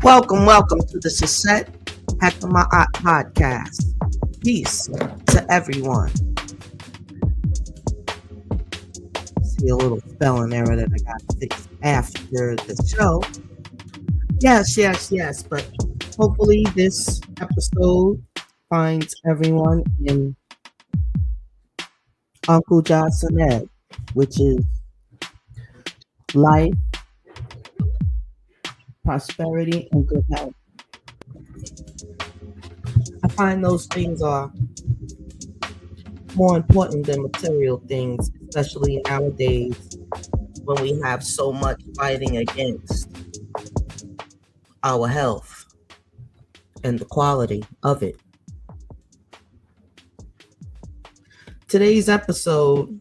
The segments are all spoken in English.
Welcome to the Seshat Heka Ma'at podcast. Peace to everyone. See a little spelling error that I got to fix after the show. Yes, but hopefully this episode finds everyone in Uncle Johnson Ed, which is life, prosperity, and good health. I find those things are more important than material things, especially nowadays when we have so much fighting against our health and the quality of it. Today's episode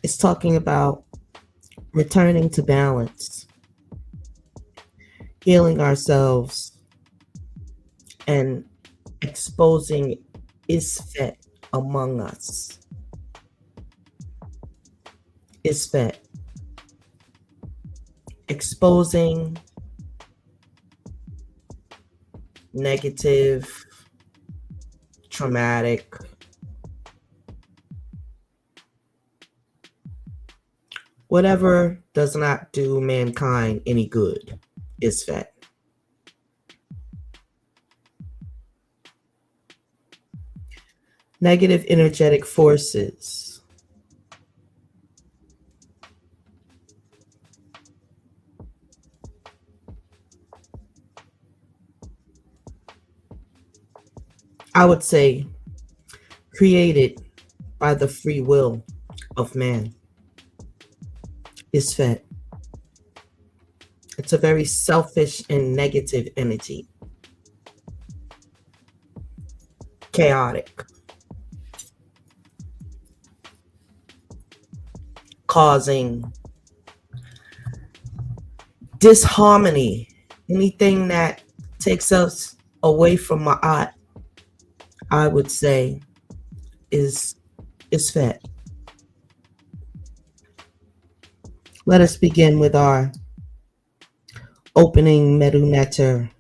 is talking about returning to balance, healing ourselves, and exposing Isfet among us. Isfet. Exposing negative, traumatic, whatever does not do mankind any good. Isfet. Negative energetic forces. I would say created by the free will of man. Isfet. It's a very selfish and negative energy. Chaotic. Causing disharmony. Anything that takes us away from Ma'at, I would say, is Isfet. Let us begin with our opening Medu Netter.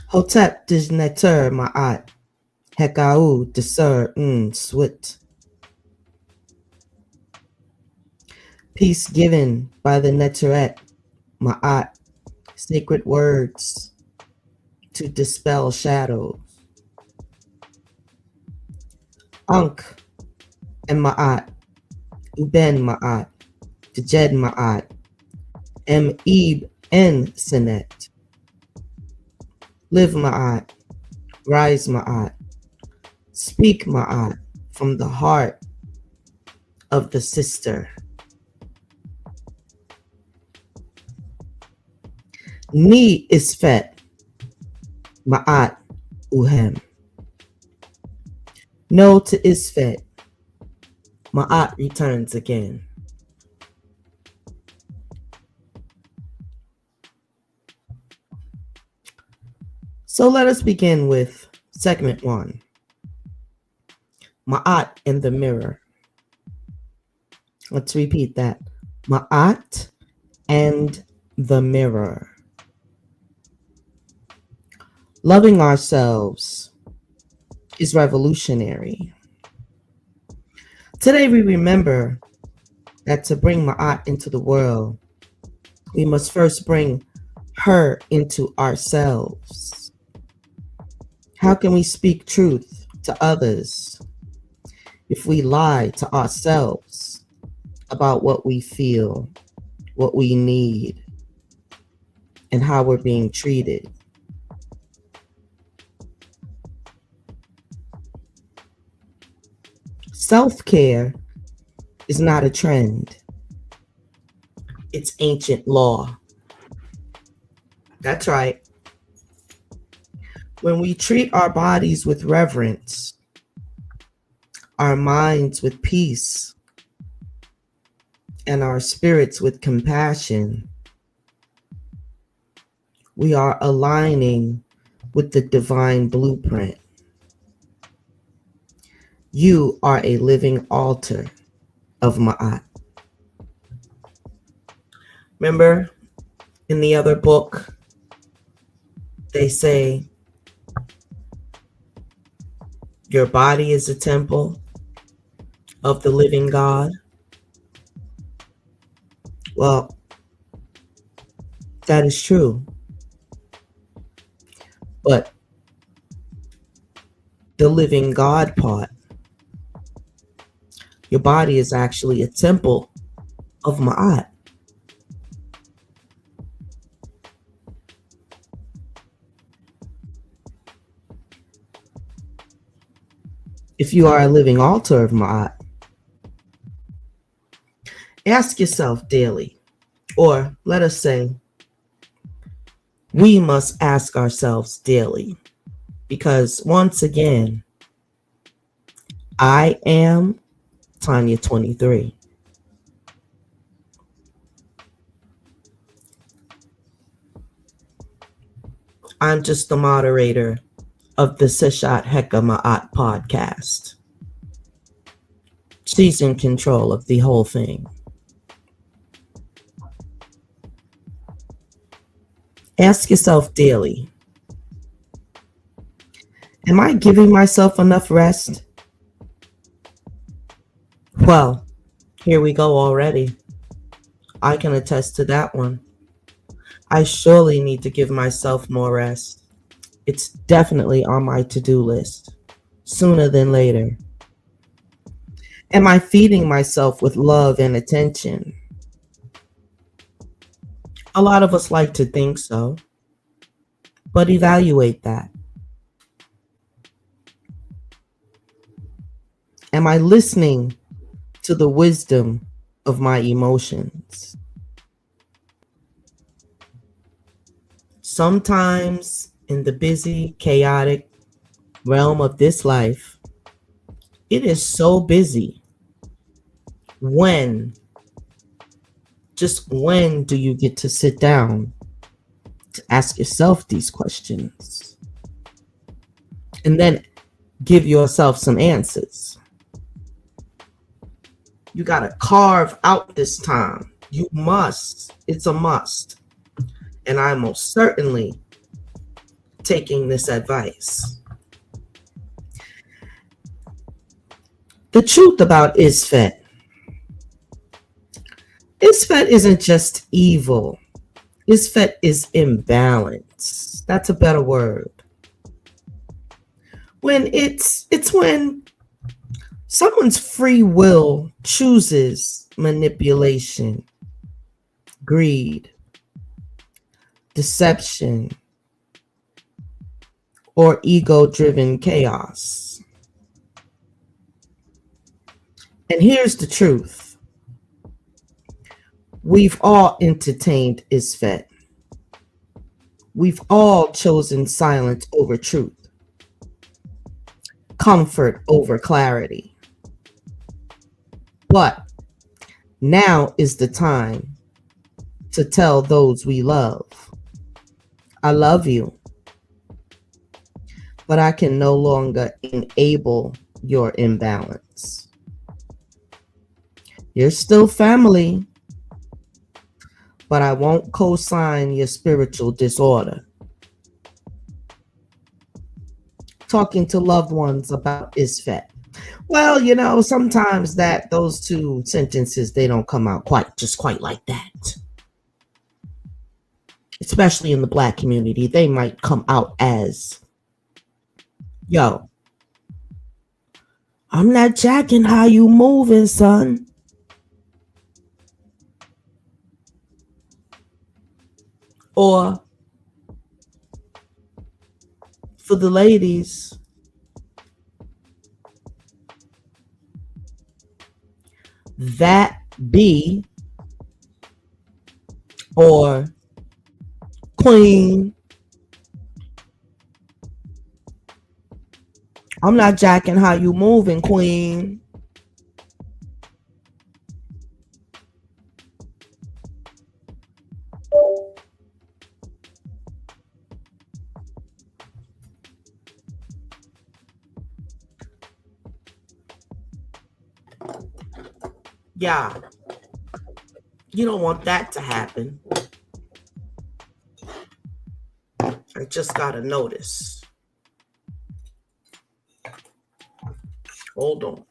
Hotep dis Netter Ma'at. Hekau Desur Swit. Peace given by the Neteret Ma'at, sacred words to dispel shadows. Ankh and Ma'at, Uben Ma'at, Dejed Ma'at, Eb en Sinet. Live Ma'at, rise Ma'at. Speak Ma'at from the heart of the sister. Ni Isfet Ma'at Uhem. No to Isfet. Ma'at returns again. So let us begin with segment 1. Ma'at and the mirror. Let's repeat that. Ma'at and the mirror. Loving ourselves is revolutionary. Today we remember that to bring Ma'at into the world, we must first bring her into ourselves. How can we speak truth to others if we lie to ourselves about what we feel, what we need, and how we're being treated? Self-care is not a trend. It's ancient law. That's right. When we treat our bodies with reverence, our minds with peace, and our spirits with compassion, we are aligning with the divine blueprint. You are a living altar of Ma'at. Remember in the other book, they say your body is a temple of the living God. Well, that is true. But the living God part, your body is actually a temple of Ma'at. If you are a living altar of Ma'at, ask yourself daily, or let us say, we must ask ourselves daily, because once again, I am Tanya 23. I'm just the moderator of the Seshat Heka Ma'at podcast. She's in control of the whole thing. Ask yourself daily, am I giving myself enough rest? Well, here we go already. I can attest to that one. I surely need to give myself more rest. It's definitely on my to-do list, sooner than later. Am I feeding myself with love and attention? A lot of us like to think so, but evaluate that. Am I listening to the wisdom of my emotions? Sometimes in the busy, chaotic realm of this life, it is so busy. Just when do you get to sit down to ask yourself these questions? And then give yourself some answers. You got to carve out this time. You must. It's a must. And I'm most certainly taking this advice. The truth about Isfet. Isfet isn't just evil. Isfet is imbalance. That's a better word. When it's when someone's free will chooses manipulation, greed, deception, or ego-driven chaos. And here's the truth. We've all entertained Isfet. We've all chosen silence over truth, comfort over clarity. But now is the time to tell those we love, I love you, but I can no longer enable your imbalance. You're still family, but I won't co-sign your spiritual disorder. Talking to loved ones about Isfet. Well, sometimes those two sentences, they don't come out quite like that. Especially in the Black community, they might come out as, yo, I'm not jacking how you moving, son. Or for the ladies, that be, or queen, I'm not jacking how you moving, queen. Yeah. You don't want that to happen. I just got a notice. Hold on.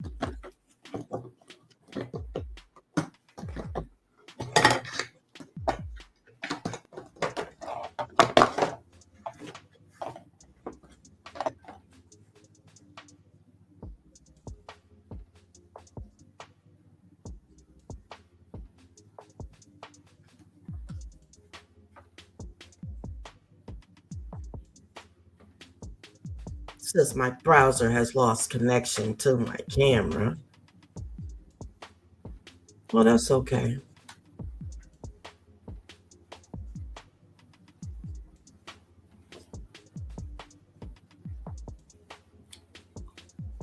It says my browser has lost connection to my camera. Well, that's okay.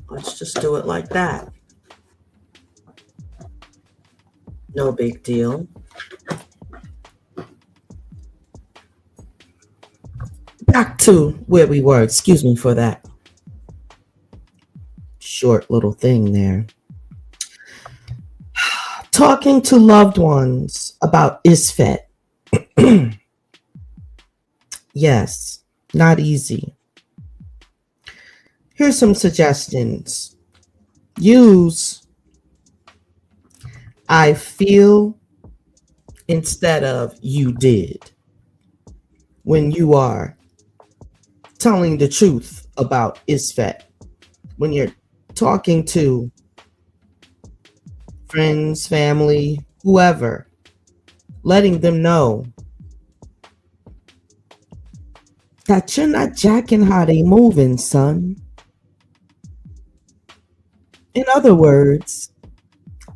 Let's just do it like that. No big deal. Back to where we were. Excuse me for that short little thing there. Talking to loved ones about Isfet. Yes, not easy. Here's some suggestions. Use I feel instead of you did when you are telling the truth about Isfet. When you're talking to friends, family, whoever, letting them know that you're not jacking how they moving, son. In other words,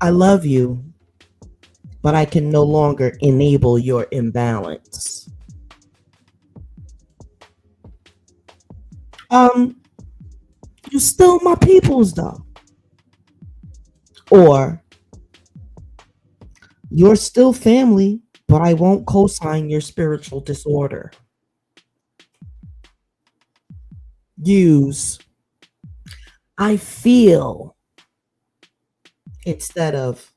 I love you, but I can no longer enable your imbalance. You still my peoples though. Or you're still family, but I won't co-sign your spiritual disorder. Use I feel instead of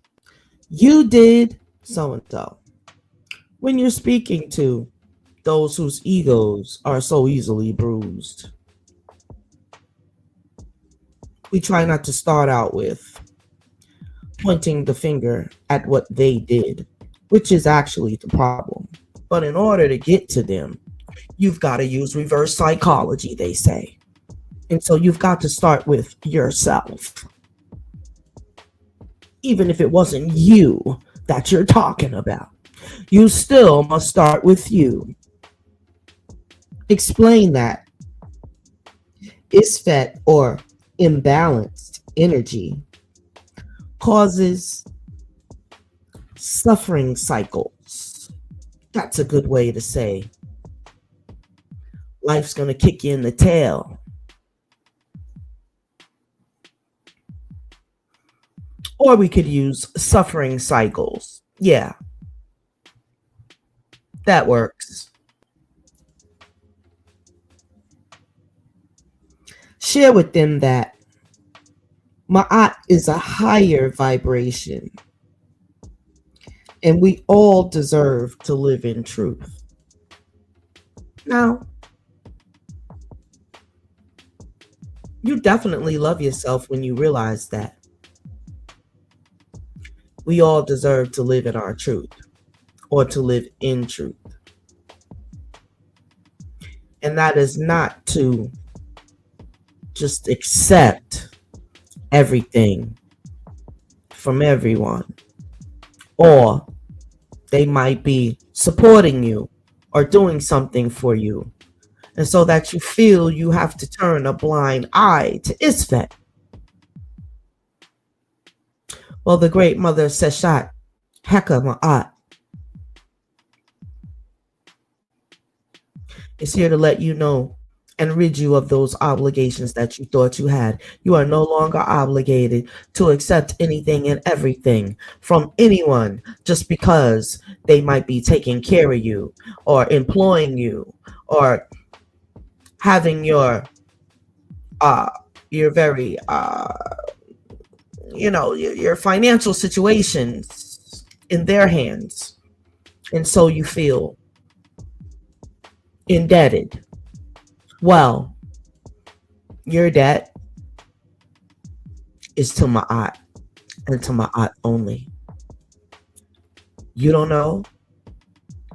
you did so and so. When you're speaking to those whose egos are so easily bruised, we try not to start out with pointing the finger at what they did, which is actually the problem. But in order to get to them, you've got to use reverse psychology, they say. And so you've got to start with yourself. Even if it wasn't you that you're talking about, you still must start with you. Explain that Isfet or imbalanced energy causes suffering cycles. That's a good way to say life's going to kick you in the tail. Or we could use suffering cycles. Yeah, that works. Share with them that Ma'at is a higher vibration, and we all deserve to live in truth. Now, you definitely love yourself when you realize that. We all deserve to live in our truth or to live in truth. And that is not to just accept everything from everyone, or they might be supporting you or doing something for you, and so that you feel you have to turn a blind eye to Isfet. Well, the great mother Seshat Heka Ma'at is here to let you know and rid you of those obligations that you thought you had. You are no longer obligated to accept anything and everything from anyone just because they might be taking care of you or employing you or having your very your financial situations in their hands. And so you feel indebted. Well, your debt is to Ma'at and to Ma'at only. You don't know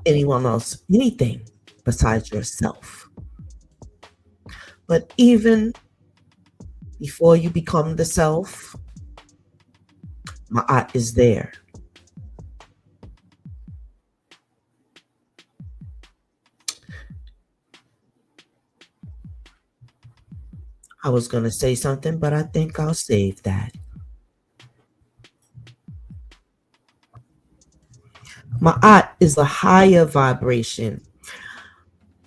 anyone else anything besides yourself. But even before you become the self, Ma'at is there. I was going to say something, but I think I'll save that. Ma'at is a higher vibration.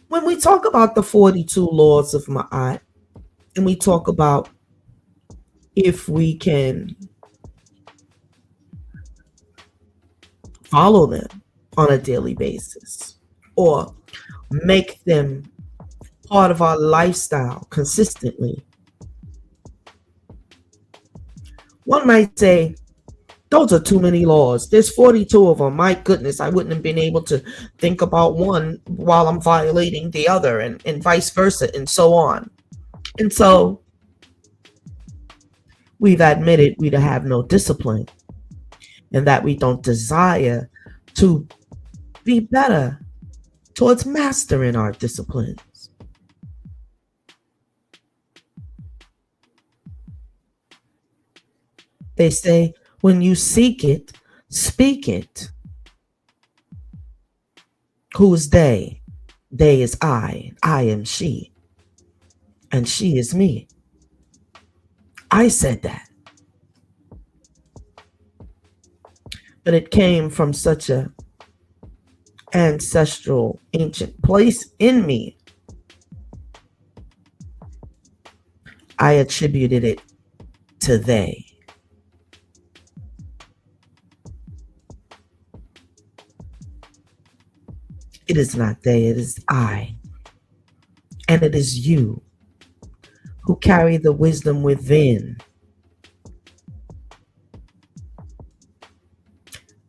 When we talk about the 42 laws of Ma'at, and we talk about if we can follow them on a daily basis or make them part of our lifestyle consistently, one might say, those are too many laws. There's 42 of them. My goodness, I wouldn't have been able to think about one while I'm violating the other, and vice versa, and so on. And so we've admitted we have no discipline and that we don't desire to be better towards mastering our disciplines. They say, when you seek it, speak it. Who is they? They is I am she, and she is me. I said that. But it came from such a ancestral, ancient place in me. I attributed it to they. It is not they, it is I. And it is you who carry the wisdom within.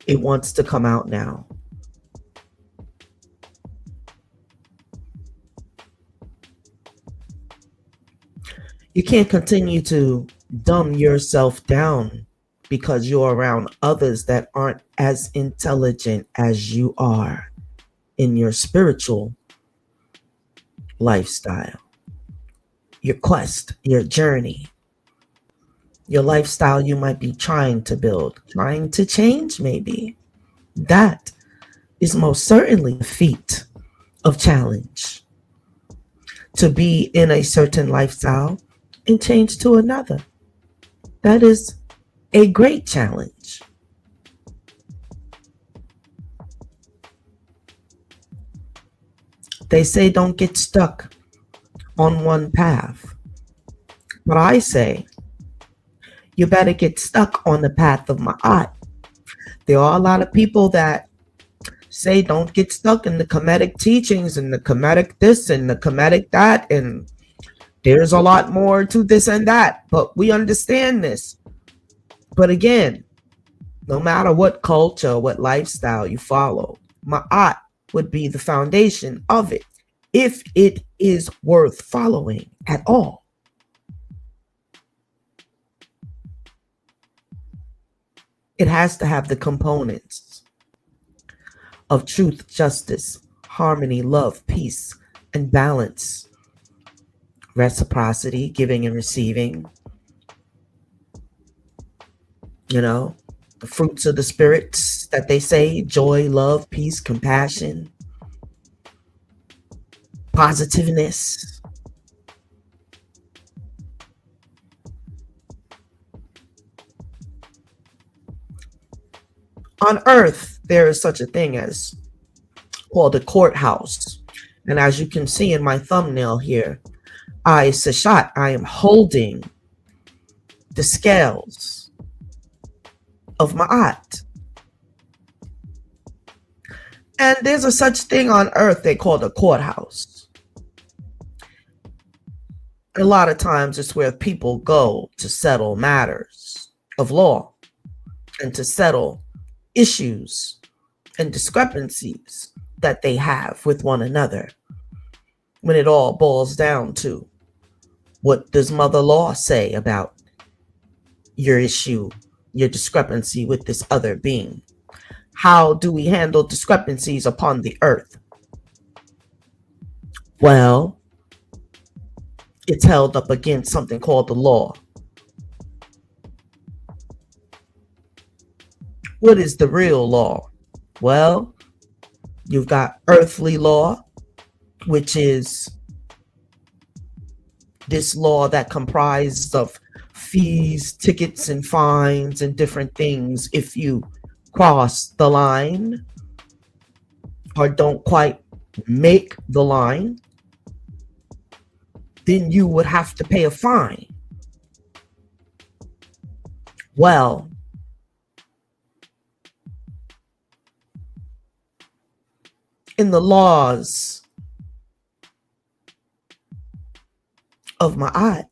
It wants to come out now. You can't continue to dumb yourself down because you're around others that aren't as intelligent as you are in your spiritual lifestyle, your quest, your journey, your lifestyle you might be trying to build, trying to change maybe. That is most certainly a feat of challenge. To be in a certain lifestyle and change to another. That is a great challenge. They say don't get stuck on one path. But I say you better get stuck on the path of Ma'at. There are a lot of people that say don't get stuck in the Kemetic teachings and the Kemetic this and the Kemetic that, and there's a lot more to this and that, but we understand this. But again, no matter what culture, what lifestyle you follow, Ma'at would be the foundation of it, if it is worth following at all. It has to have the components of truth, justice, harmony, love, peace, and balance, reciprocity, giving and receiving, the fruits of the spirits that they say, joy, love, peace, compassion, positiveness. On earth, there is such a thing as called a courthouse. And as you can see in my thumbnail here, Seshat, I am holding the scales of Ma'at. And there's a such thing on earth they call the courthouse. A lot of times it's where people go to settle matters of law and to settle issues and discrepancies that they have with one another, when it all boils down to, what does Mother Law say about your issue, your discrepancy with this other being? How do we handle discrepancies upon the earth? Well, it's held up against something called the law. What is the real law? Well, you've got earthly law, which is this law that comprises of fees, tickets, and fines and different things if you cross the line or don't quite make the line. Then you would have to pay a fine. Well, in the laws of Ma'at,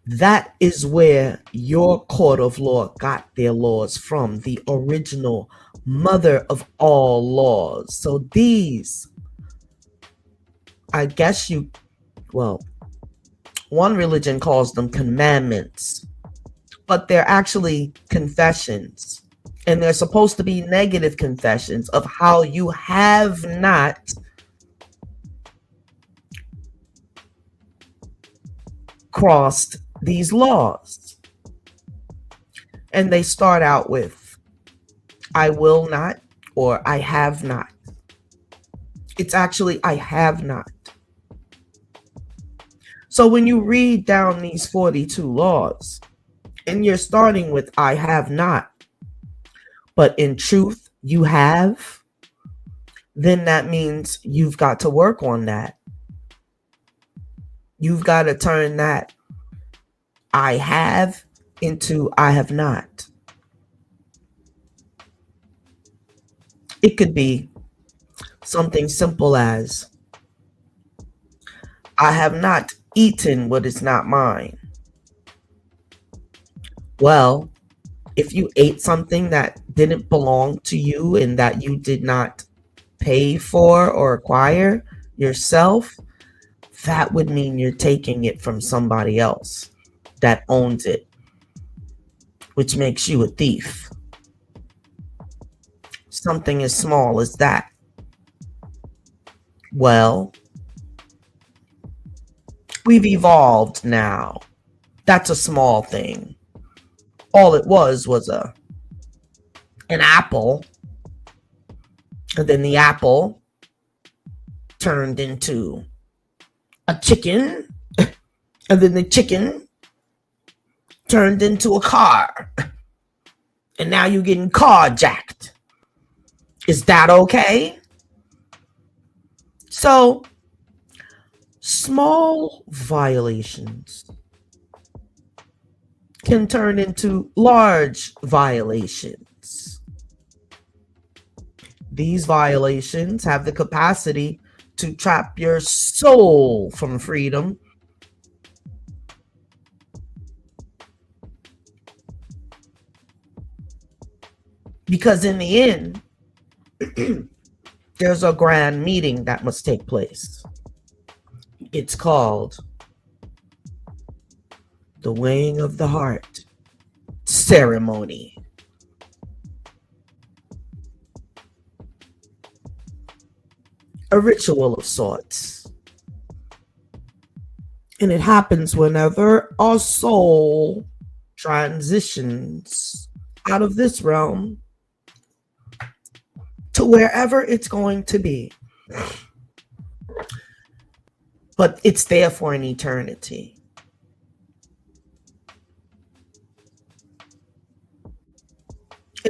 that is where your court of law got their laws from, the original mother of all laws. So these, I guess one religion calls them commandments, but they're actually confessions. And they're supposed to be negative confessions of how you have not crossed these laws. And they start out with, I will not, or I have not. It's actually, I have not. So when you read down these 42 laws, and you're starting with, I have not, but in truth, you have, then that means you've got to work on that. You've got to turn that I have into I have not. It could be something simple as, I have not eaten what is not mine. Well, if you ate something that didn't belong to you and that you did not pay for or acquire yourself, that would mean you're taking it from somebody else that owns it, which makes you a thief. Something as small as that. Well, we've evolved now. That's a small thing. All it was an apple, and then the apple turned into a chicken, and then the chicken turned into a car, and now you're getting carjacked. Is that okay? So, small violations can turn into large violations. These violations have the capacity to trap your soul from freedom. Because in the end, there's a grand meeting that must take place. It's called the weighing of the heart ceremony. A ritual of sorts. And it happens whenever our soul transitions out of this realm to wherever it's going to be. But it's there for an eternity.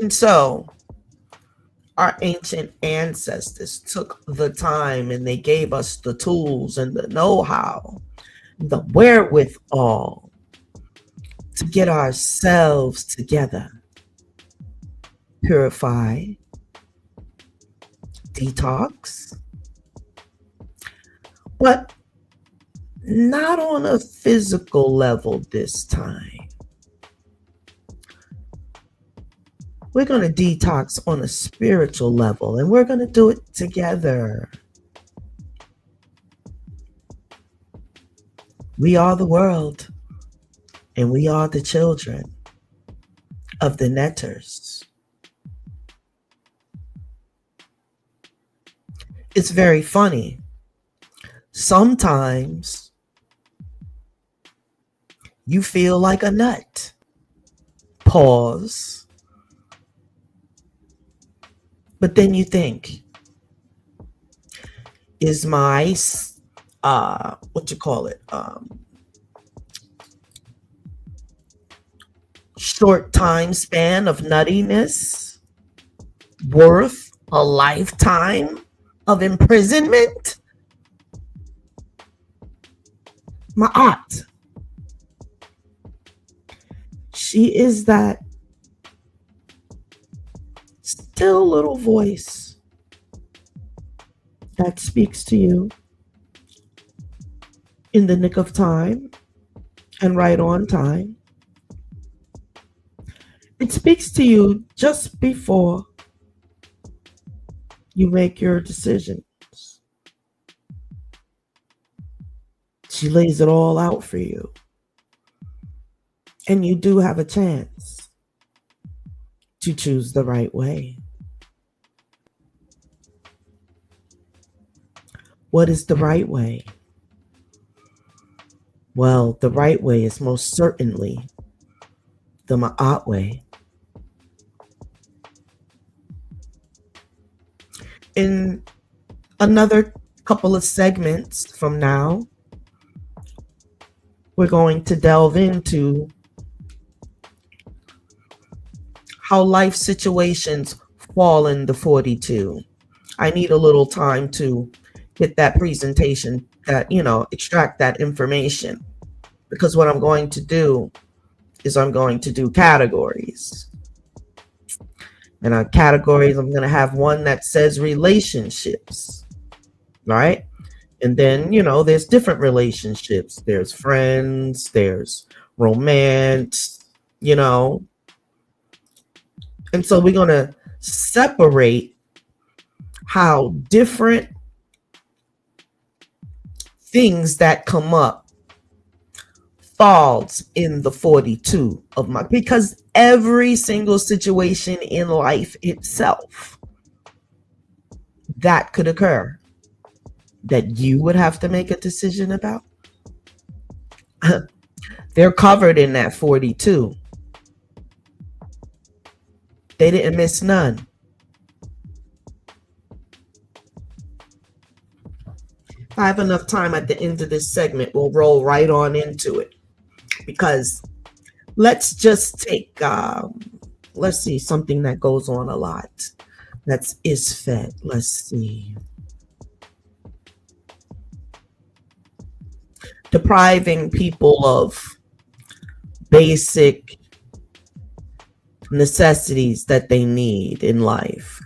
And so, our ancient ancestors took the time and they gave us the tools and the know-how, the wherewithal to get ourselves together, purify, detox. But not on a physical level this time. We're going to detox on a spiritual level, and we're going to do it together. We are the world, and we are the children of the netters. It's very funny. Sometimes you feel like a nut. Pause. But then you think, is my, short time span of nuttiness worth a lifetime of imprisonment? My aunt, she is that still little voice that speaks to you in the nick of time and right on time. It speaks to you just before you make your decisions. She lays it all out for you. And you do have a chance to choose the right way. What is the right way? Well, the right way is most certainly the Ma'at way. In another couple of segments from now, we're going to delve into how life situations fall in the 42. I need a little time to get that presentation, extract that information, because what I'm going to do is I'm going to do categories. And on categories, I'm going to have one that says relationships, right? And then, there's different relationships. There's friends, there's romance, And so we're going to separate how different things that come up falls in the 42 of my, because every single situation in life itself that could occur that you would have to make a decision about, they're covered in that 42. They didn't miss none. If I have enough time at the end of this segment, we'll roll right on into it. Because let's just take, let's see, something that goes on a lot. That's Isfet. Let's see. Depriving people of basic necessities that they need in life.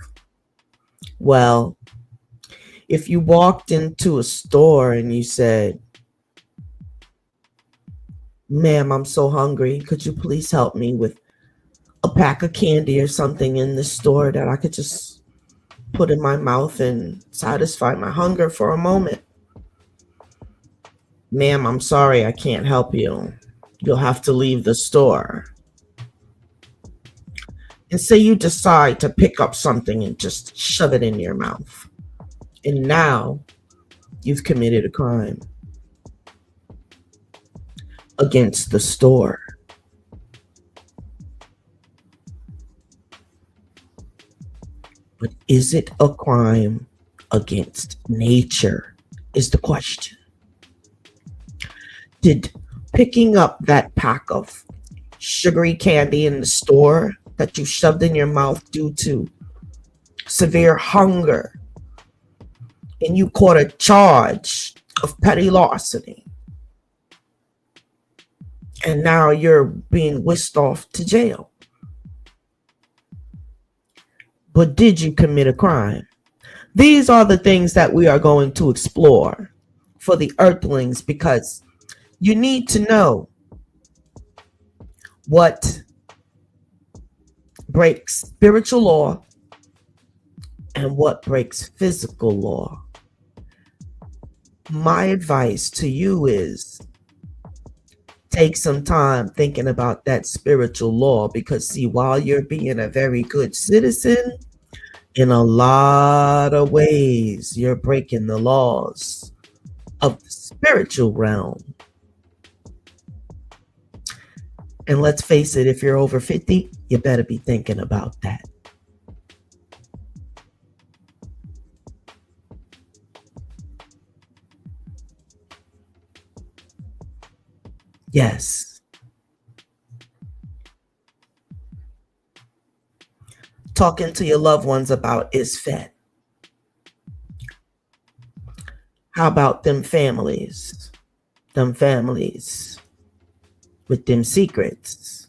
Well, if you walked into a store and you said, "Ma'am, I'm so hungry. Could you please help me with a pack of candy or something in the store that I could just put in my mouth and satisfy my hunger for a moment?" "Ma'am, I'm sorry, I can't help you. You'll have to leave the store." And say you decide to pick up something and just shove it in your mouth. And now you've committed a crime against the store. But is it a crime against nature is the question. Did picking up that pack of sugary candy in the store that you shoved in your mouth due to severe hunger, and you caught a charge of petty larceny, and now you're being whisked off to jail? But did you commit a crime? These are the things that we are going to explore for the earthlings, because you need to know what breaks spiritual law and what breaks physical law. My advice to you is take some time thinking about that spiritual law, because see, while you're being a very good citizen, in a lot of ways, you're breaking the laws of the spiritual realm. And let's face it, if you're over 50, you better be thinking about that. Yes. Talking to your loved ones about Isfet. How about them families? Them families with them secrets.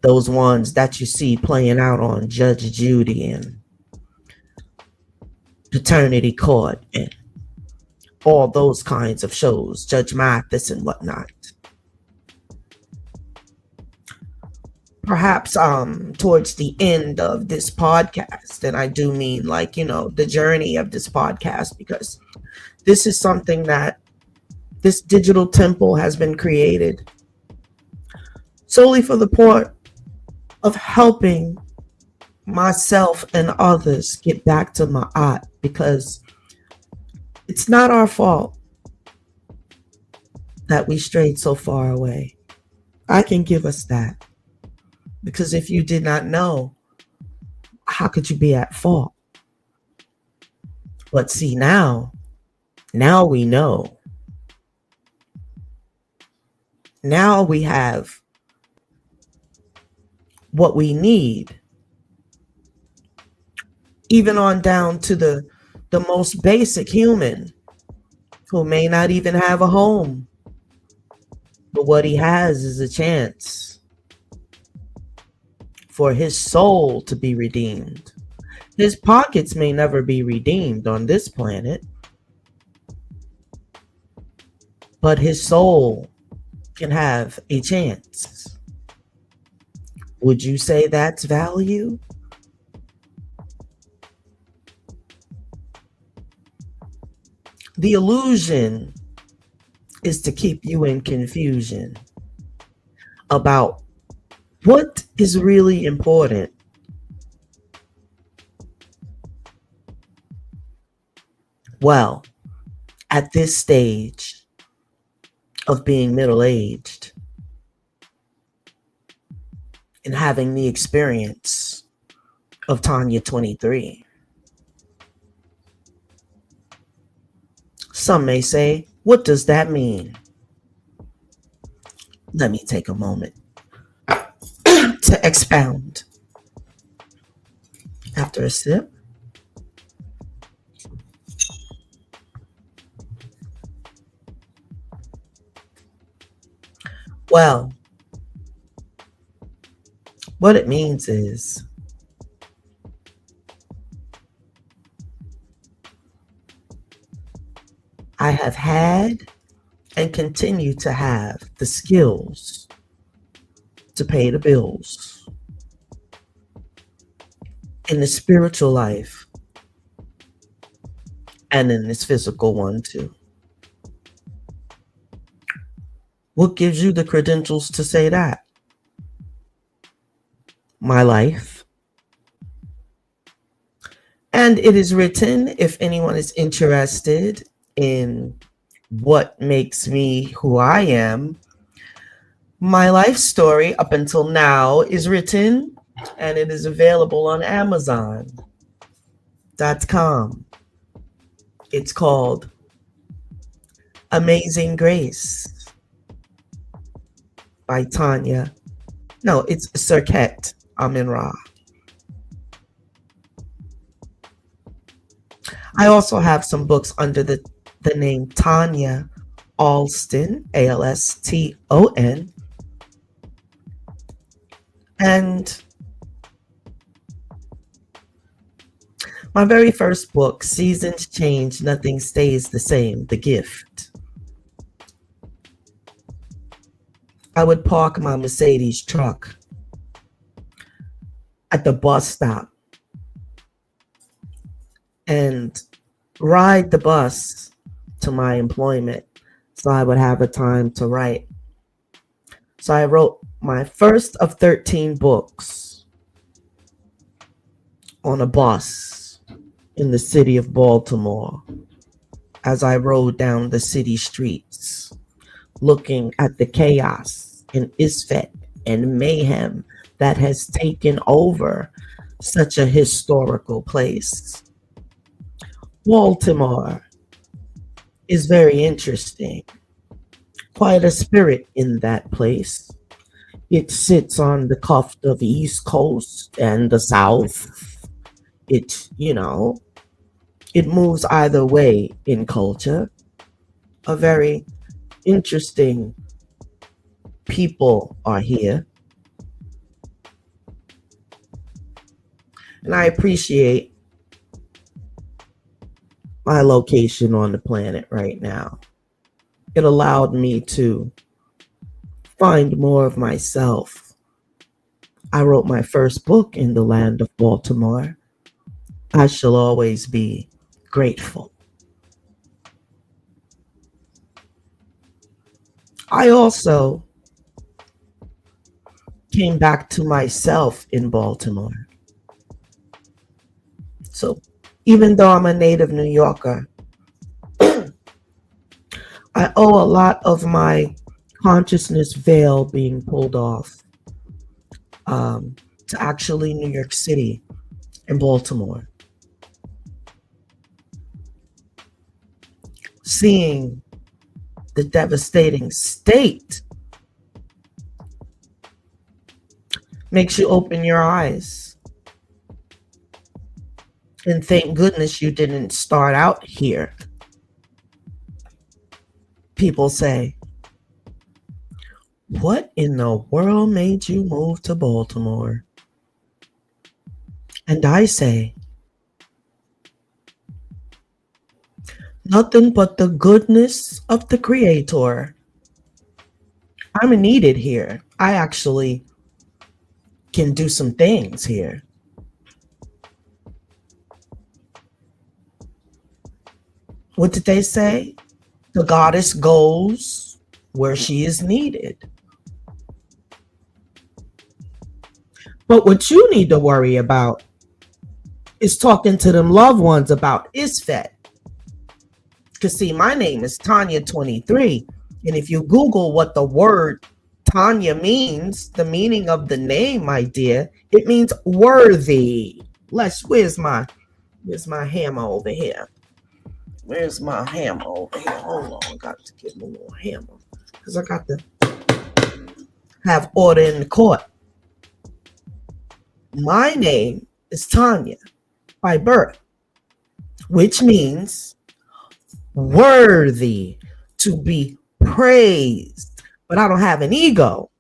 Those ones that you see playing out on Judge Judy and Paternity Court and all those kinds of shows, Judge Mathis and whatnot. Perhaps towards the end of this podcast, and I do mean like, the journey of this podcast, because this is something that this digital temple has been created solely for the purpose of helping myself and others get back to Ma'at, because it's not our fault that we strayed so far away. I can give us that, because if you did not know, how could you be at fault? But see, now we know. Now we have what we need, even on down to the most basic human who may not even have a home, but what he has is a chance for his soul to be redeemed. His pockets may never be redeemed on this planet, but his soul can have a chance. Would you say that's value? The illusion is to keep you in confusion about what is really important. Well, at this stage of being middle-aged and having the experience of Tanya 23, some may say, what does that mean? Let me take a moment to expound. After a sip, well, what it means is I have had and continue to have the skills to pay the bills in the spiritual life and in this physical one too. What gives you the credentials to say that? My life. And it is written, if anyone is interested in what makes me who I am, my life story up until now is written, and it is available on Amazon.com. It's called Amazing Grace by Tanya. No, it's Seshat Heka. I also have some books under the name Tanya Alston, Alston. And My very first book, Seasons Change, Nothing Stays the Same, The Gift. I would park my Mercedes truck at the bus stop and ride the bus to my employment so I would have a time to write. So I wrote my first of 13 books on a bus in the city of Baltimore as I rode down the city streets, looking at the chaos and Isfet and mayhem that has taken over such a historical place. Baltimore is very interesting. Quite a spirit in that place. It sits on the cuff of the East Coast and the South. It moves either way in culture. A very interesting people are here. And I appreciate my location on the planet right now. It allowed me to find more of myself. I wrote my first book in the land of Baltimore. I shall always be grateful. I also came back to myself in Baltimore. So even though I'm a native New Yorker, I owe a lot of my consciousness veil being pulled off to actually New York City and Baltimore. Seeing the devastating state makes you open your eyes. And thank goodness you didn't start out here. People say, what in the world made you move to Baltimore? And I say, nothing but the goodness of the Creator. I'm needed here. I actually can do some things here. What did they say? The goddess goes where she is needed. But what you need to worry about is talking to them loved ones about Isfet. Because see, my name is Tanya 23. And if you Google what the word Tanya means, the meaning of the name, my dear, it means worthy. Where's my hammer over here? Where's my hammer over here? Hold on, I got to get my little hammer. Because I got to have order in the court. My name is Tanya by birth, which means worthy to be praised. But I don't have an ego.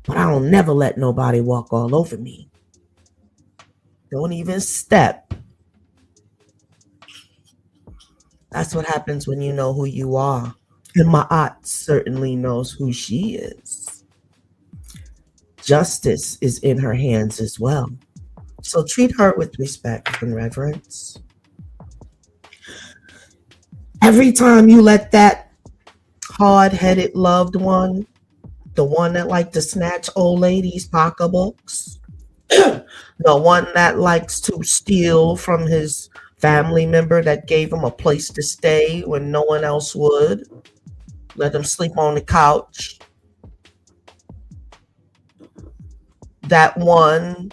But I don't never let nobody walk all over me. Don't even step. That's what happens when you know who you are. And Ma'at certainly knows who she is. Justice is in her hands as well. So treat her with respect and reverence. Every time you let that hard-headed loved one, the one that likes to snatch old ladies' pocketbooks, the one that likes to steal from his family member that gave him a place to stay when no one else would, let him sleep on the couch, that one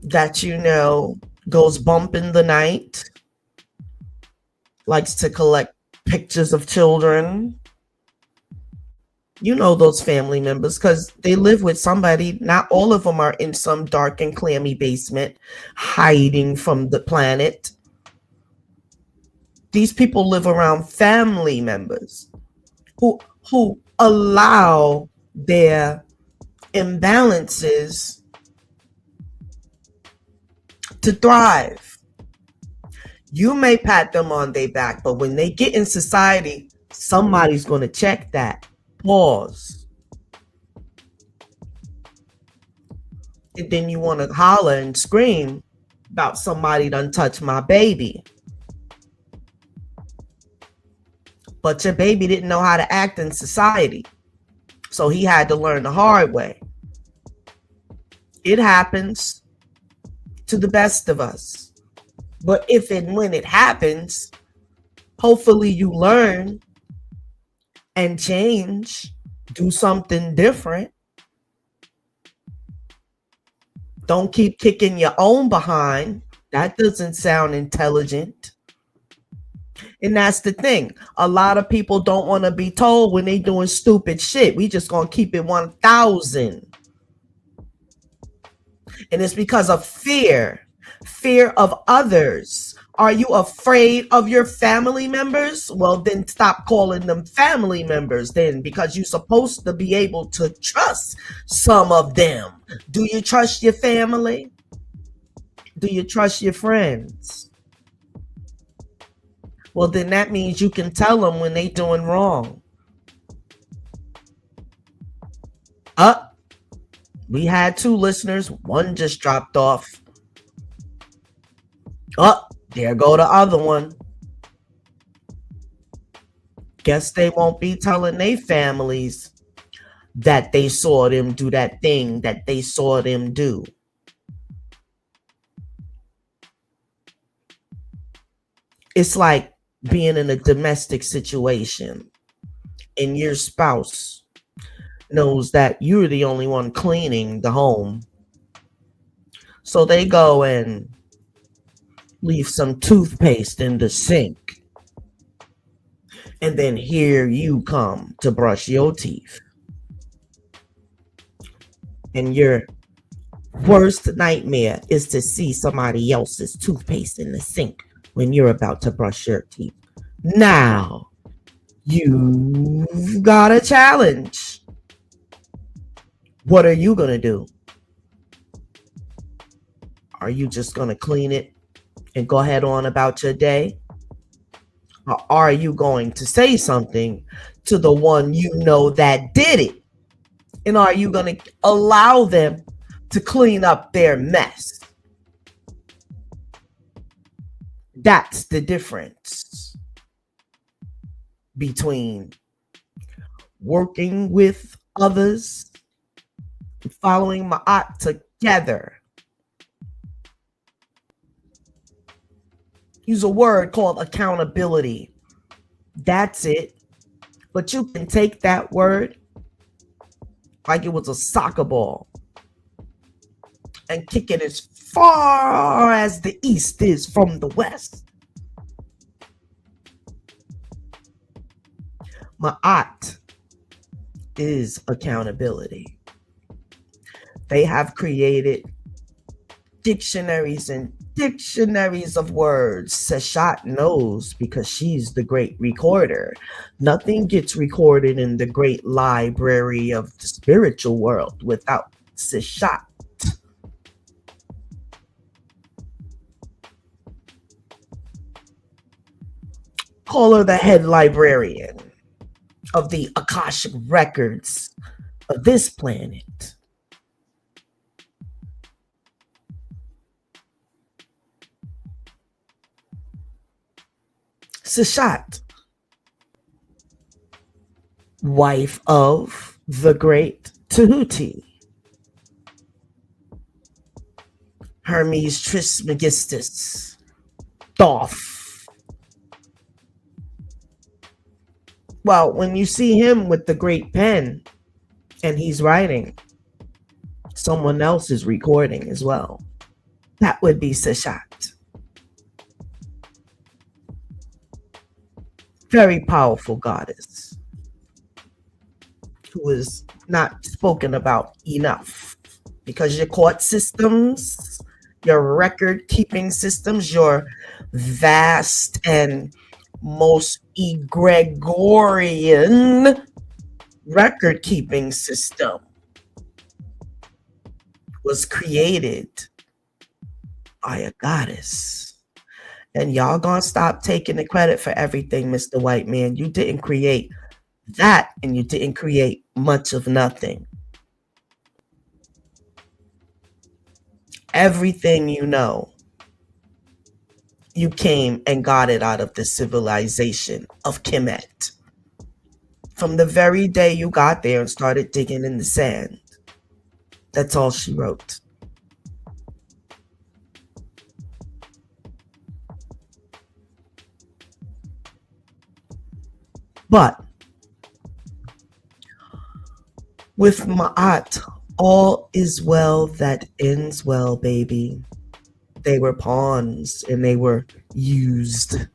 that goes bump in the night, likes to collect pictures of children. You know those family members because they live with somebody. Not all of them are in some dark and clammy basement hiding from the planet. These people live around family members who allow their imbalances to thrive. You may pat them on their back, but when they get in society, somebody's going to check that. Pause. And then you want to holler and scream about somebody done touched my baby. But your baby didn't know how to act in society. So he had to learn the hard way. It happens to the best of us. But if and when it happens, hopefully you learn and change, do something different. Don't keep kicking your own behind. That doesn't sound intelligent. And that's the thing. A lot of people don't want to be told when they doing stupid shit. We just gonna keep it 1,000. And it's because of fear of others. Are you afraid of your family members? Well, then stop calling them family members then, because you're supposed to be able to trust some of them. Do you trust your family? Do you trust your friends? Well, then that means you can tell them when they doing wrong. We had 2 listeners. One just dropped off. There go the other one. Guess they won't be telling their families that they saw them do that thing that they saw them do. It's like being in a domestic situation and your spouse knows that you're the only one cleaning the home. So they go and leave some toothpaste in the sink. And then here you come to brush your teeth. And your worst nightmare is to see somebody else's toothpaste in the sink when you're about to brush your teeth. Now, you've got a challenge. What are you going to do? Are you just going to clean it and go ahead on about your day? Or are you going to say something to the one you know that did it? And are you going to allow them to clean up their mess? That's the difference between working with others and following Ma'at together. Use a word called accountability. That's it. But you can take that word like it was a soccer ball and kick it as far as the east is from the west. Ma'at is accountability. They have created dictionaries and dictionaries of words. Seshat knows because she's the great recorder. Nothing gets recorded in the great library of the spiritual world without Seshat. Call her the head librarian of the Akashic records of this planet. Seshat, wife of the great Tahuti, Hermes Trismegistus, Thoth. Well, when you see him with the great pen and he's writing, someone else is recording as well. That would be Seshat. Very powerful goddess who is not spoken about enough because your court systems, your record keeping systems, your vast and most egregorian record keeping system was created are a goddess. And y'all gonna stop taking the credit for everything, Mr. White Man. You didn't create that, and you didn't create much of nothing. Everything you know, you came and got it out of the civilization of Kemet. From the very day you got there and started digging in the sand. That's all she wrote. But with Ma'at, all is well that ends well, baby. They were pawns and they were used.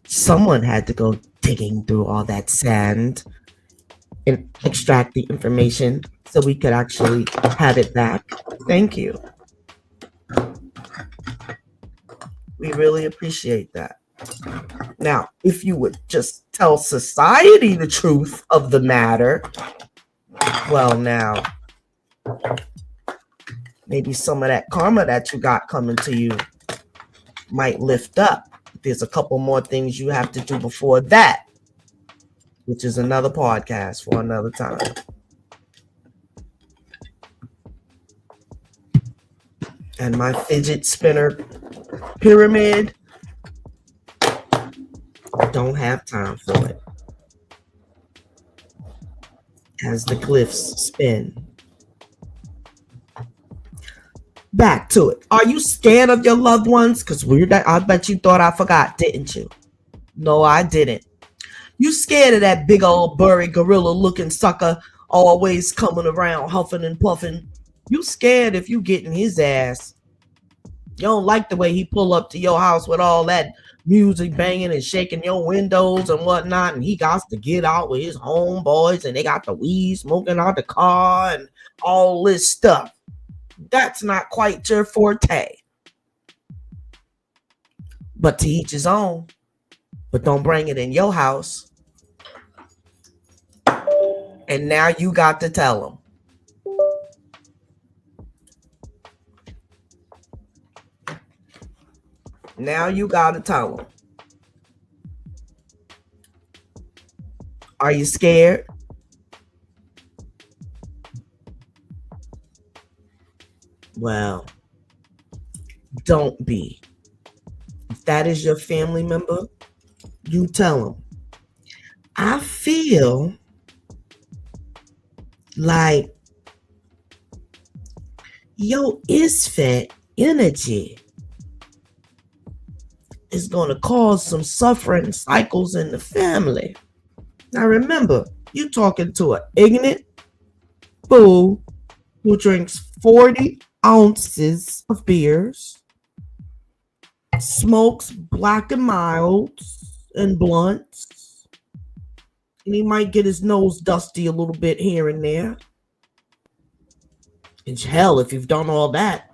Someone had to go digging through all that sand and extract the information so we could actually have it back. Thank you. We really appreciate that. Now, if you would just tell society the truth of the matter, well, now, maybe some of that karma that you got coming to you might lift up. There's a couple more things you have to do before that, which is another podcast for another time. And my fidget spinner pyramid, don't have time for it. As the cliffs spin. Back to it. Are you scared of your loved ones? Because I bet you thought I forgot, didn't you? No, I didn't. You scared of that big old burry gorilla looking sucker always coming around huffing and puffing. You scared if you get in his ass. You don't like the way he pull up to your house with all that music banging and shaking your windows and whatnot, and he got to get out with his homeboys and they got the weed smoking out the car and all this stuff. That's not quite your forte. But to each his own. But don't bring it in your house. And now you got to tell him. Now you got to tell them. Are you scared? Well, don't be. If that is your family member, you tell them. I feel like your Isfet energy is going to cause some suffering cycles in the family. Now remember, you're talking to an ignorant fool who drinks 40 ounces of beers, smokes black and milds and blunts, and he might get his nose dusty a little bit here and there. And hell, if you've done all that,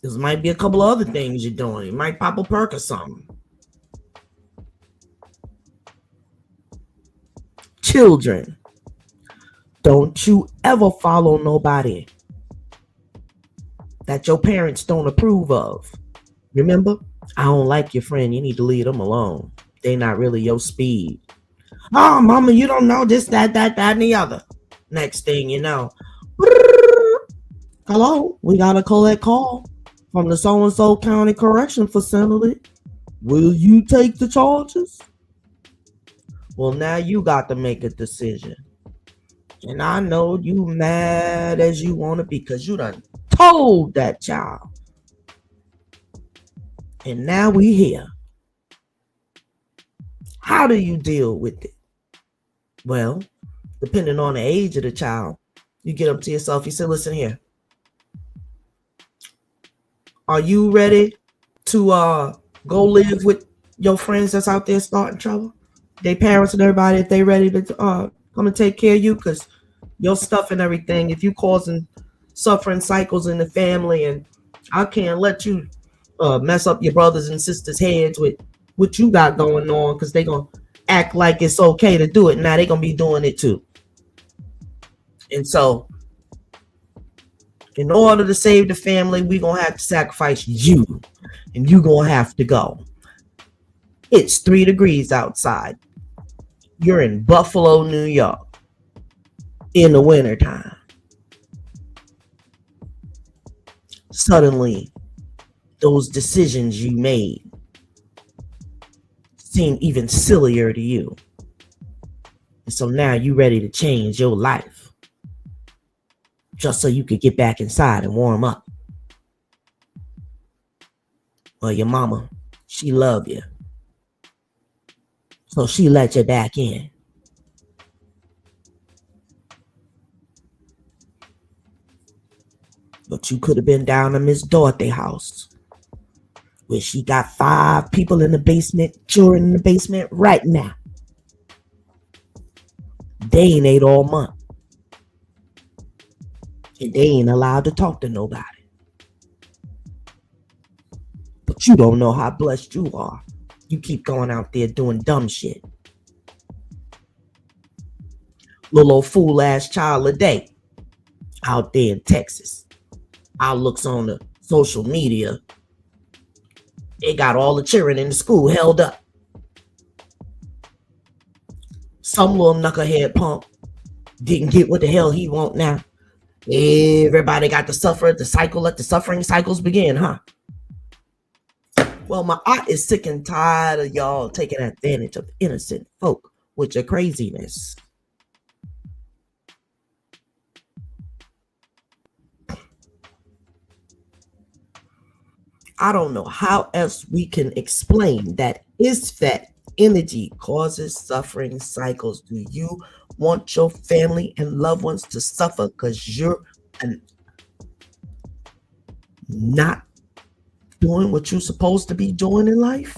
there might be a couple of other things you're doing. You might pop a perk or something. Children, don't you ever follow nobody that your parents don't approve of. Remember? I don't like your friend. You need to leave them alone. They're not really your speed. Oh, mama, you don't know this, that, and the other. Next thing you know. Hello, we got a collect call from the so-and-so county correction facility. Will you take the charges? Well, now you got to make a decision. And I know you mad as you want to be because you done told that child. And now we here. How do you deal with it? Well, depending on the age of the child, you get up to yourself, you say, listen here. Are you ready to go live with your friends that's out there starting trouble? They parents and everybody, if they ready to come and take care of you, because your stuff and everything, if you causing suffering cycles in the family, and I can't let you mess up your brothers and sisters' heads with what you got going on, because they gonna act like it's okay to do it. Now they gonna be doing it too. And so In order to save the family, we're going to have to sacrifice you. And you're going to have to go. It's 3 degrees outside. You're in Buffalo, New York. In the wintertime. Suddenly, those decisions you made seem even sillier to you. And so now you're ready to change your life. Just so you could get back inside and warm up. Well, your mama, she loved you. So she let you back in. But you could have been down at Miss Dorothy's house, where she got 5 people in the basement, children in the basement right now. They ain't ate all month. And they ain't allowed to talk to nobody. But you don't know how blessed you are. You keep going out there doing dumb shit. Little old fool ass child of day out there in Texas. Outlooks on the social media. They got all the children in the school held up. Some little knucklehead punk didn't get what the hell he want now. Everybody got to suffer. The cycle, let the suffering cycles begin, huh? Well, my aunt is sick and tired of y'all taking advantage of innocent folk with your craziness. I don't know how else we can explain that Isfet energy causes suffering cycles. Do you want your family and loved ones to suffer because you're not doing what you're supposed to be doing in life?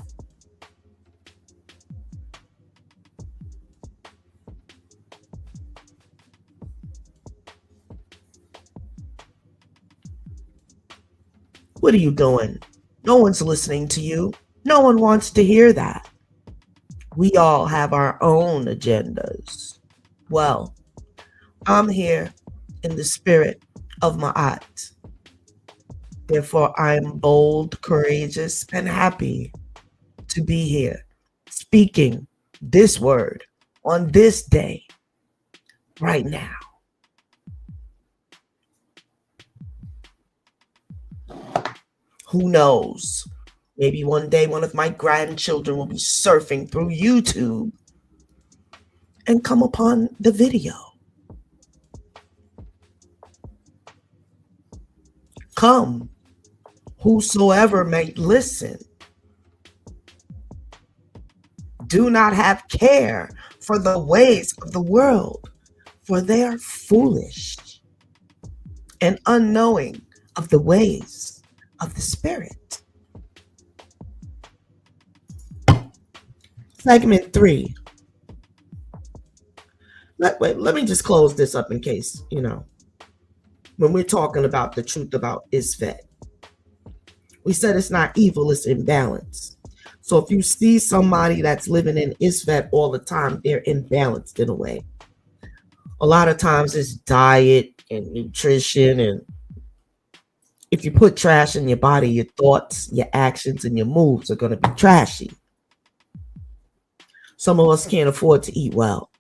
What are you doing? No one's listening to you. No one wants to hear that. We all have our own agendas. Well, I'm here in the spirit of Ma'at. Therefore, I am bold, courageous, and happy to be here, speaking this word on this day, right now. Who knows? Maybe one day one of my grandchildren will be surfing through YouTube and come upon the video. Come, whosoever may listen. Do not have care for the ways of the world, for they are foolish and unknowing of the ways of the Spirit. Segment 3. Let me just close this up in case, when we're talking about the truth about Isfet. We said it's not evil, it's imbalance. So if you see somebody that's living in Isfet all the time, they're imbalanced in a way. A lot of times it's diet and nutrition, and if you put trash in your body, your thoughts, your actions, and your moves are going to be trashy. Some of us can't afford to eat well.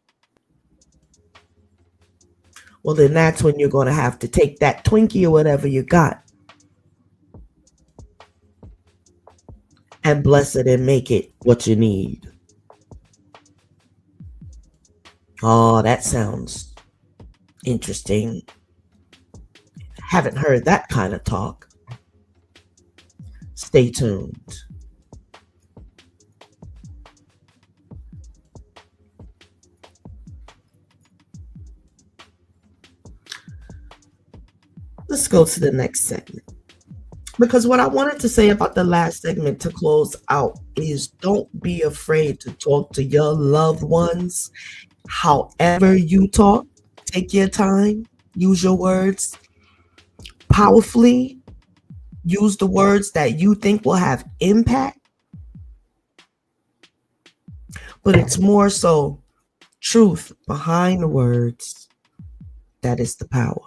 Well, then that's when you're going to have to take that Twinkie or whatever you got and bless it and make it what you need. Oh, that sounds interesting. Haven't heard that kind of talk. Stay tuned. Let's go to the next segment. Because what I wanted to say about the last segment to close out is don't be afraid to talk to your loved ones. However you talk, take your time, use your words powerfully, use the words that you think will have impact. But it's more so truth behind the words that is the power.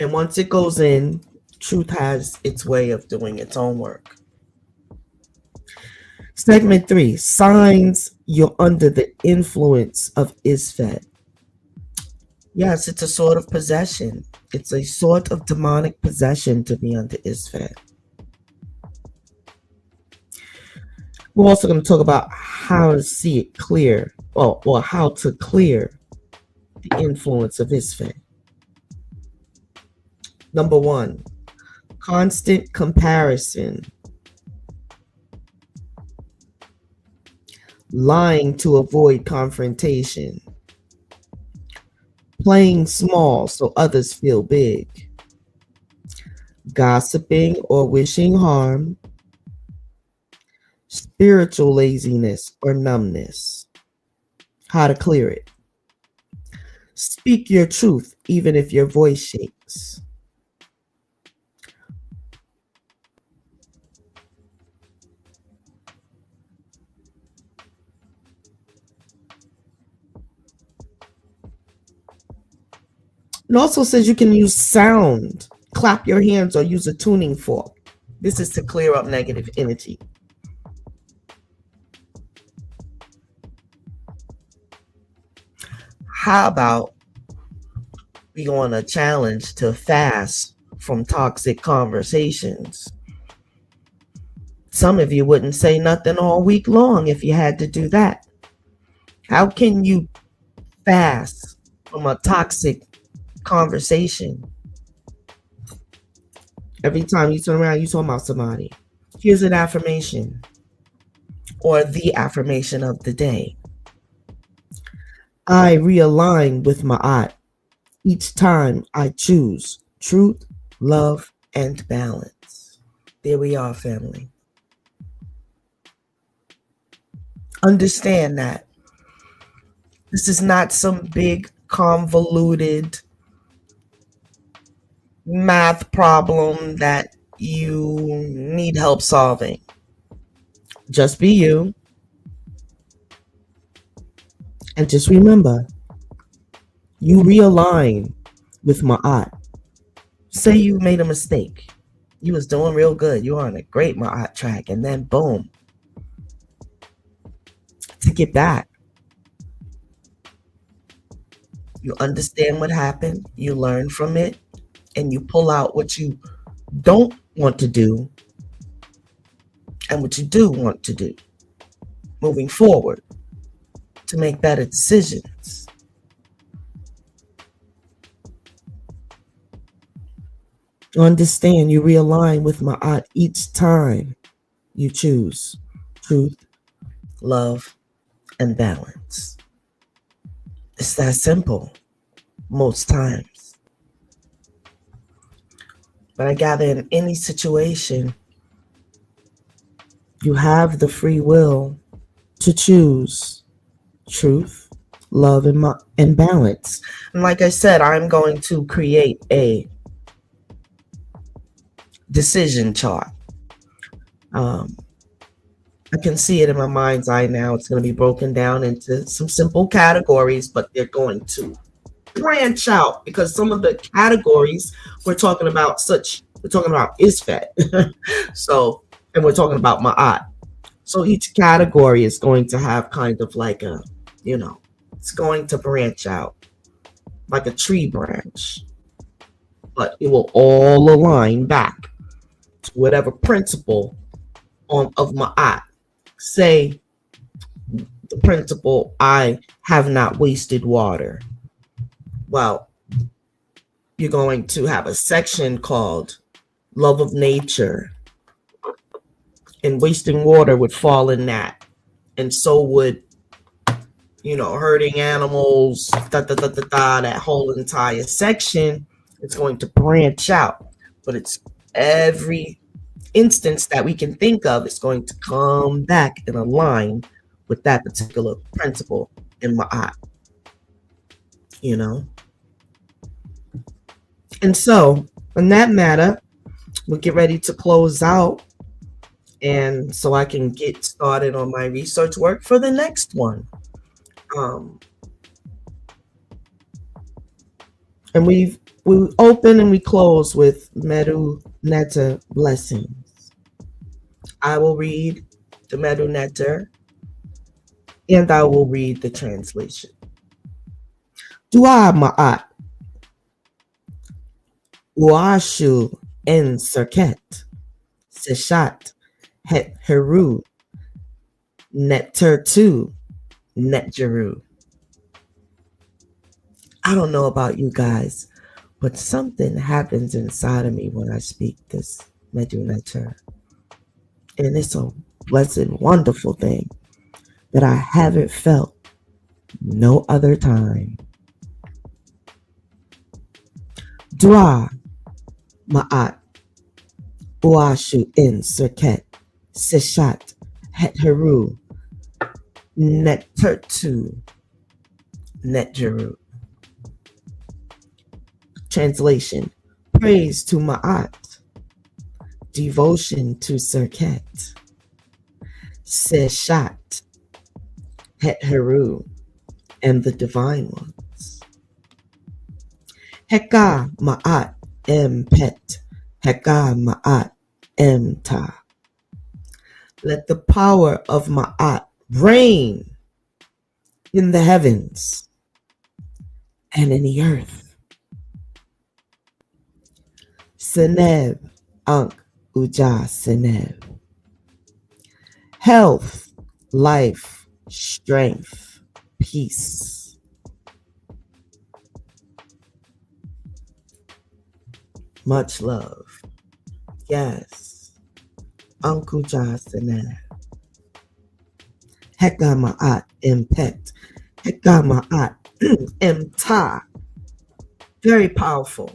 And once it goes in, truth has its way of doing its own work. Segment 3, signs you're under the influence of Isfet. Yes, it's a sort of possession. It's a sort of demonic possession to be under Isfet. We're also going to talk about how to see it clear, or how to clear the influence of Isfet. Number 1, constant comparison. Lying to avoid confrontation. Playing small so others feel big. Gossiping or wishing harm. Spiritual laziness or numbness. How to clear it. Speak your truth even if your voice shakes. It also says you can use sound, clap your hands, or use a tuning fork. This is to clear up negative energy. How about we go on a challenge to fast from toxic conversations? Some of you wouldn't say nothing all week long if you had to do that. How can you fast from a toxic conversation? Every time you turn around, you talk about somebody. Here's an affirmation, or the affirmation of the day. I realign with Ma'at each time I choose truth, love, and balance. There we are, family. Understand that this is not some big, convoluted math problem that you need help solving. Just be you. And just remember, you realign with Ma'at. Say you made a mistake. You was doing real good. You were on a great Ma'at track. And then boom. To get back. You understand what happened. You learn from it. And you pull out what you don't want to do and what you do want to do. Moving forward. To make better decisions. Understand you realign with Ma'at each time you choose truth, love, and balance. It's that simple most times. But I gather in any situation, you have the free will to choose truth, love, and balance. And like I said, I'm going to create a decision chart. I can see it in my mind's eye now. It's going to be broken down into some simple categories, but they're going to branch out because some of the categories we're talking about Isfet. So, and we're talking about Ma'at. So each category is going to have kind of like a, it's going to branch out like a tree branch, but it will all align back to whatever principle of Ma'at. Say the principle, I have not wasted water. Well, you're going to have a section called love of nature, and wasting water would fall in that, and so would hurting animals, that whole entire section. It's going to branch out, but it's every instance that we can think of is going to come back and align with that particular principle in Ma'at. And so, on that matter, we'll get ready to close out, and so I can get started on my research work for the next one. And we open and we close with Medu Netta blessings. I will read the Medu Netta and I will read the translation. Dua Ma'at Uashu En Serket Seshat Heru Nettertu Netjeru. I don't know about you guys, but something happens inside of me when I speak this Medu Netta. And it's a blessed, wonderful thing that I haven't felt no other time. Dua Ma'at Uashu In Serket Seshat Heru Nettertu Netjeru. Translation: praise to Ma'at, devotion to Serket, Seshat Heru, and the divine ones. Heka Ma'at Pet, Heka Ma'at Ta. Let the power of Ma'at reign in the heavens and in the earth. Seneb Ankh Uja Seneb. Health, life, strength, peace. Much love. Yes. Ankh Uja Seneb. Heka Ma'at Pet. Heka Ma'at Ta. Very powerful.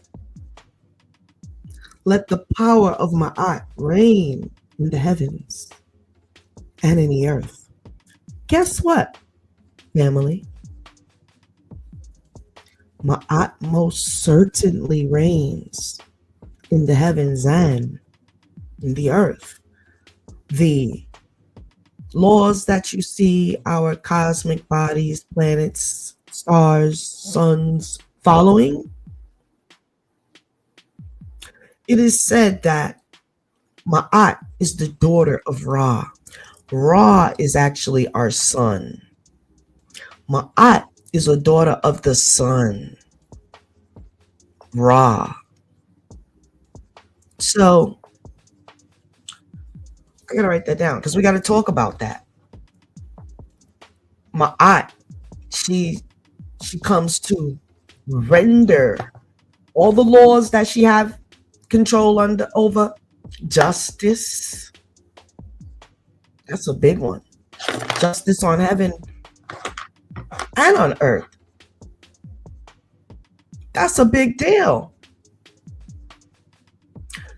Let the power of Ma'at reign in the heavens and in the earth. Guess what, family? Ma'at most certainly reigns in the heavens and in the earth. The laws that you see our cosmic bodies, planets, stars, suns following, it is said that Ma'at is the daughter of Ra. Ra is actually our sun. Ma'at is a daughter of the sun, Ra. So I gotta write that down because we gotta talk about that. Ma'at, she comes to render all the laws that she have control over. Justice. That's a big one. Justice on heaven and on earth. That's a big deal.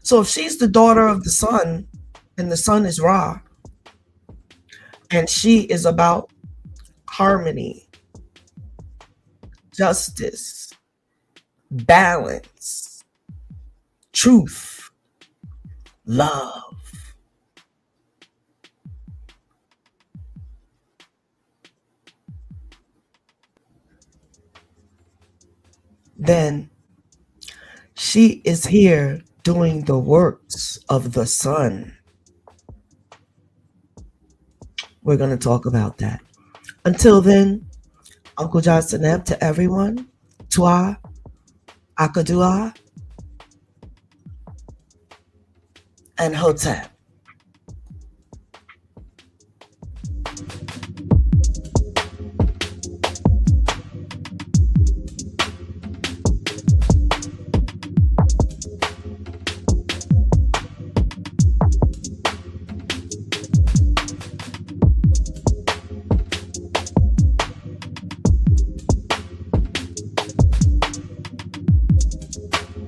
So if she's the daughter of the sun, and the sun is Ra, and she is about harmony, justice, balance, truth, love. Then she is here doing the works of the sun. We're going to talk about that. Until then, Uncle Johnson to everyone, Twa, Akadua, and Hotep.